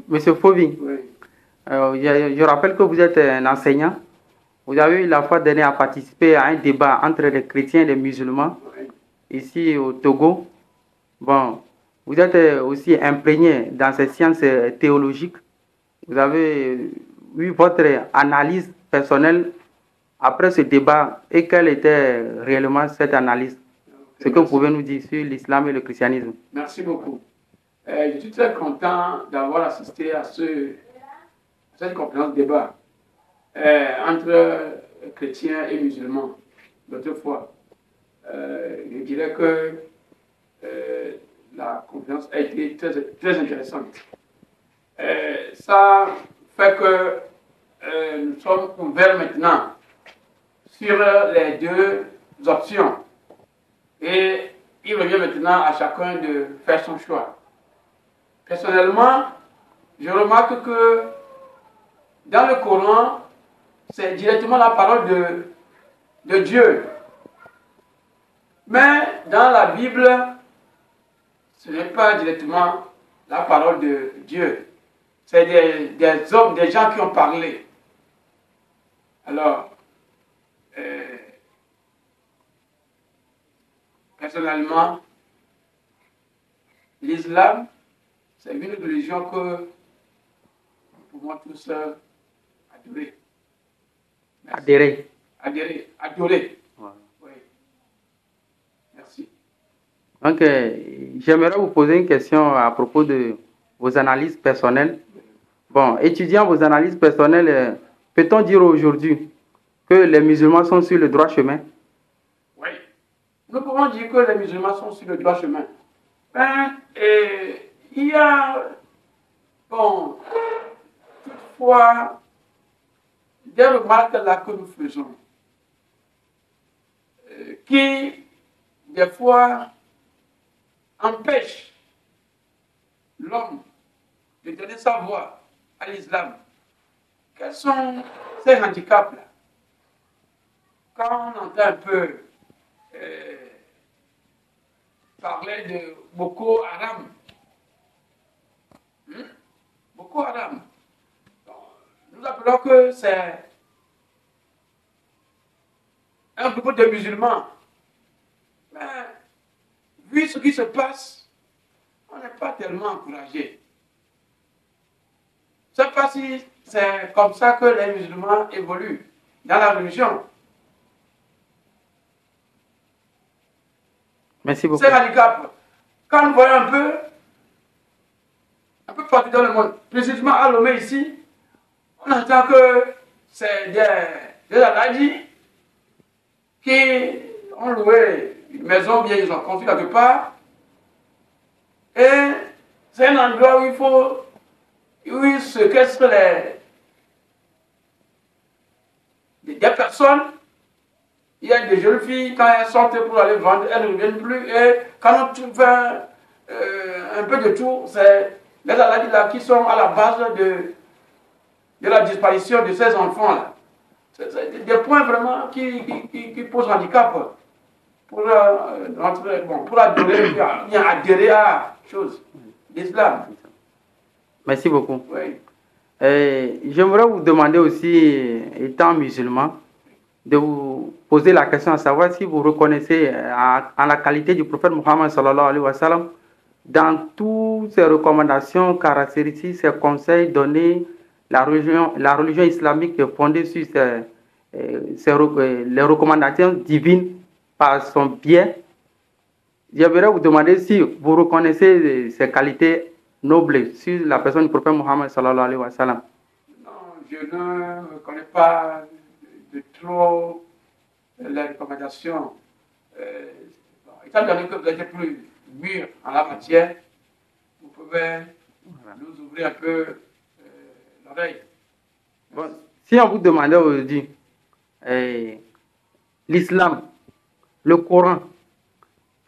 Monsieur Fauvi, Oui. je rappelle que vous êtes un enseignant. Vous avez eu la fois dernière à participer à un débat entre les chrétiens et les musulmans Oui. ici au Togo. Bon, vous êtes aussi imprégné dans ces sciences théologiques. Vous avez eu votre analyse personnelle après ce débat et quelle était réellement cette analyse? Ce que vous pouvez nous dire sur l'islam et le christianisme. Merci beaucoup. Je suis très content d'avoir assisté à cette conférence débat entre chrétiens et musulmans l'autre fois. Je dirais que la conférence a été très, très intéressante. Ça fait que nous sommes ouverts maintenant sur les deux options. Et il revient maintenant à chacun de faire son choix. Personnellement, je remarque que dans le Coran, c'est directement la parole de Dieu. Mais dans la Bible, ce n'est pas directement la parole de Dieu. C'est des hommes, des gens qui ont parlé. Alors, personnellement, l'islam, c'est une religion que nous pouvons tous adorer. Adhérer. Adorer. Voilà. Oui. Merci. Donc, j'aimerais vous poser une question à propos de vos analyses personnelles. Bon, étudiant vos analyses personnelles, peut-on dire aujourd'hui que les musulmans sont sur le droit chemin? Oui. Nous pouvons dire que les musulmans sont sur le droit chemin. Il y a, bon, toutefois, des remarques là que nous faisons qui, des fois, empêchent l'homme de donner sa voix à l'islam. Quels sont ces handicaps-là? Quand on entend un peu parler de Boko Haram, Boko Haram, nous appelons que c'est un groupe de musulmans. Mais vu ce qui se passe, on n'est pas tellement encouragé. Je ne sais pas si c'est comme ça que les musulmans évoluent dans la religion. Merci beaucoup. C'est handicap. Quand nous voyons un peu partout dans le monde, précisément à Lomé ici, on entend que c'est des aladis qui ont loué une maison, bien ils ont construit quelque part. Et c'est un endroit où il se cassent des personnes. Il y a des jeunes filles, quand elles sortent pour aller vendre, elles ne reviennent plus. Et quand on fait un peu de tour, c'est les aladis là qui sont à la base de la disparition de ces enfants-là. C'est des points vraiment qui posent handicap pour adhérer à chose, l'islam. Merci beaucoup. Oui. J'aimerais vous demander aussi, étant musulman, de vous poser la question à savoir si vous reconnaissez en la qualité du prophète Mohammed sallallahu alayhi wa sallam dans toutes ses recommandations, caractéristiques, ses conseils donnés, la religion islamique est fondée sur les recommandations divines par son biais. J'aimerais vous demander si vous reconnaissez ces qualités nobles sur la personne du prophète Mohammed sallallahu alayhi wa sallam. Non, je ne reconnais pas de trop les recommandations. Étant donné que vous êtes plus mûr en la matière, vous pouvez nous ouvrir un peu l'oreille. Bon, si on vous demandait aujourd'hui l'islam, le Coran,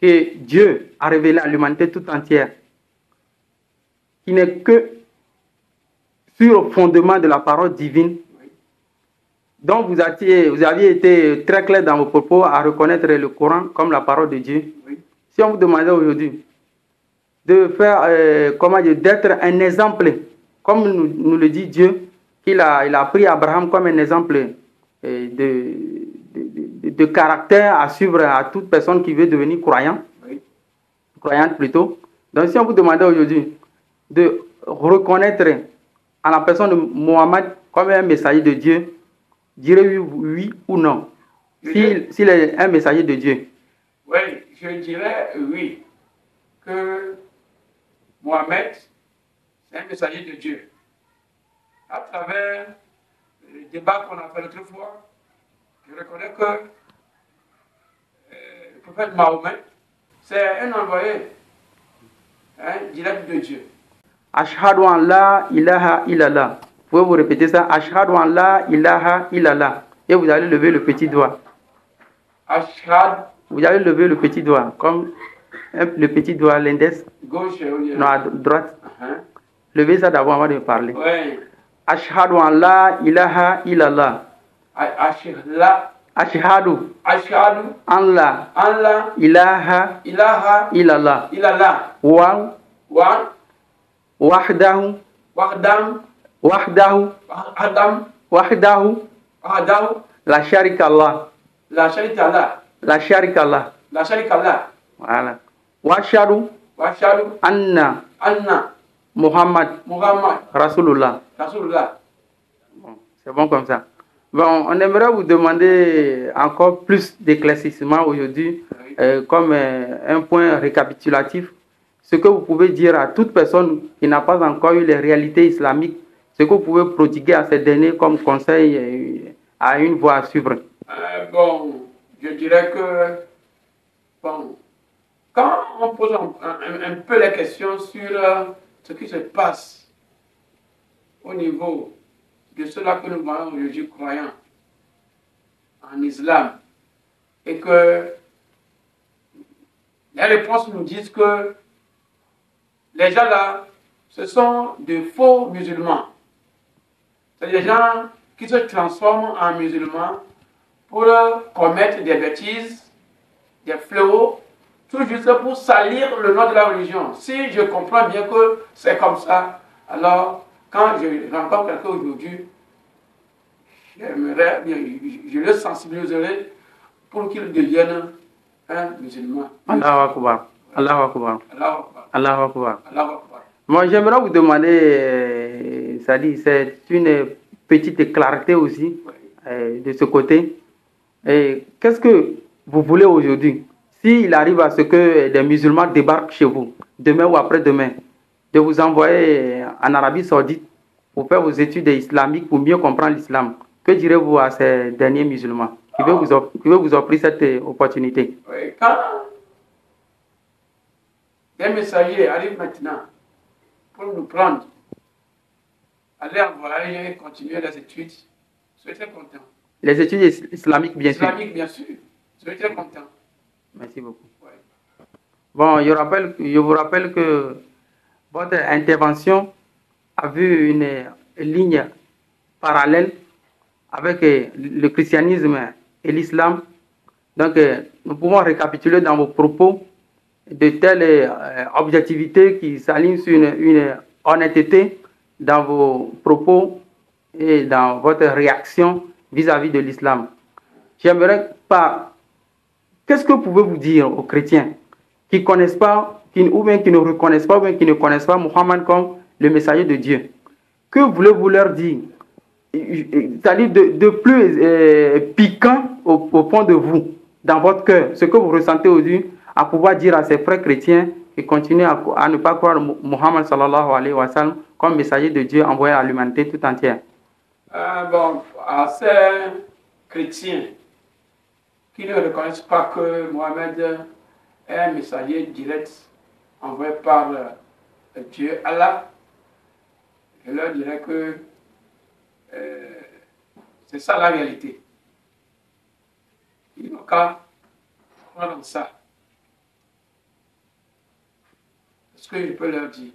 que Dieu a révélé à l'humanité tout entière, qui n'est que sur le fondement de la parole divine, donc vous aviez été très clair dans vos propos à reconnaître le Coran comme la parole de Dieu. Oui. Si on vous demandait aujourd'hui de faire, d'être un exemple comme nous le dit Dieu, il a pris Abraham comme un exemple de caractère à suivre à toute personne qui veut devenir croyante plutôt. Donc si on vous demandait aujourd'hui de reconnaître en la personne de Mohammed comme un messager de Dieu, direz oui ou non, s'il est un messager de Dieu? Oui, je dirais oui, que Mohammed, c'est un messager de Dieu. À travers le débat qu'on a fait l'autre fois, je reconnais que le prophète Mahomet, c'est un envoyé direct de Dieu. Ashhadu an la ilaha illallah. Vous pouvez vous répéter ça? Ashhadu an la ilaha illallah. Et vous allez lever le petit doigt. Ashhad. Vous allez lever le petit doigt, comme le petit doigt, l'index. Gauche, non, à droite. Levez ça d'abord avant de parler. Oui. Ashhadu an la ilaha illallah. Ashhadu an la ilaha illallah. Wahdahu la sharika Allah. La sharika Allah. Voilà. Washhadu anna Muhammad Rasulullah. Bon, c'est bon comme ça. Bon, on aimerait vous demander encore plus d'éclaircissement aujourd'hui, comme un point récapitulatif. Ce que vous pouvez dire à toute personne qui n'a pas encore eu les réalités islamiques, ce que vous pouvez prodiguer à ces derniers comme conseil à une voie à suivre. Bon, je dirais que bon, quand on pose un peu les questions sur ce qui se passe au niveau de ceux-là que nous voyons aujourd'hui croyants en islam, et que les réponses nous disent que les gens là, ce sont de faux musulmans. C'est des gens qui se transforment en musulmans pour commettre des bêtises, des fléaux, tout juste pour salir le nom de la religion. Si je comprends bien que c'est comme ça, alors quand je rencontre quelqu'un aujourd'hui, j'aimerais bien, je le sensibiliserai pour qu'il devienne un musulman. Allahu Akbar. Allahu Akbar. Allahu Akbar. Allahu Akbar. Allahu Akbar. Moi, j'aimerais vous demander, c'est une petite clarté aussi de ce côté. Qu'est-ce que vous voulez aujourd'hui? S'il arrive à ce que des musulmans débarquent chez vous, demain ou après-demain, de vous envoyer en Arabie Saoudite pour faire vos études islamiques, pour mieux comprendre l'islam, que direz-vous à ces derniers musulmans qui veulent vous offrir cette opportunité? Oui, quand des messagers arrivent maintenant pour nous prendre, aller en voyage et continuer les études, je suis très content. Les études islamiques, bien sûr. Islamiques, bien sûr. Je suis très content. Merci beaucoup. Ouais. Bon, je vous rappelle que votre intervention a vu une ligne parallèle avec le christianisme et l'islam. Donc, nous pouvons récapituler dans vos propos de telles objectivités qui s'alignent sur une honnêteté dans vos propos et dans votre réaction vis-à-vis de l'islam. J'aimerais pas. Qu'est-ce que pouvez-vous dire aux chrétiens qui connaissent pas, ou bien qui ne reconnaissent pas, ou bien qui ne connaissent pas Mohammed comme le messager de Dieu? Que voulez-vous leur dire? C'est-à-dire de plus piquant au fond de vous, dans votre cœur, ce que vous ressentez aujourd'hui, à pouvoir dire à ces frères chrétiens qui continuent à ne pas croire Mohammed sallallahu alayhi wa sallam comme messager de Dieu envoyé à l'humanité tout entière. Bon, à ces chrétiens qui ne reconnaissent pas que Mohammed est un messager direct envoyé par Dieu Allah, je leur dirais que c'est ça la réalité. Ils n'ont qu'à prendre ça. Ce que je peux leur dire.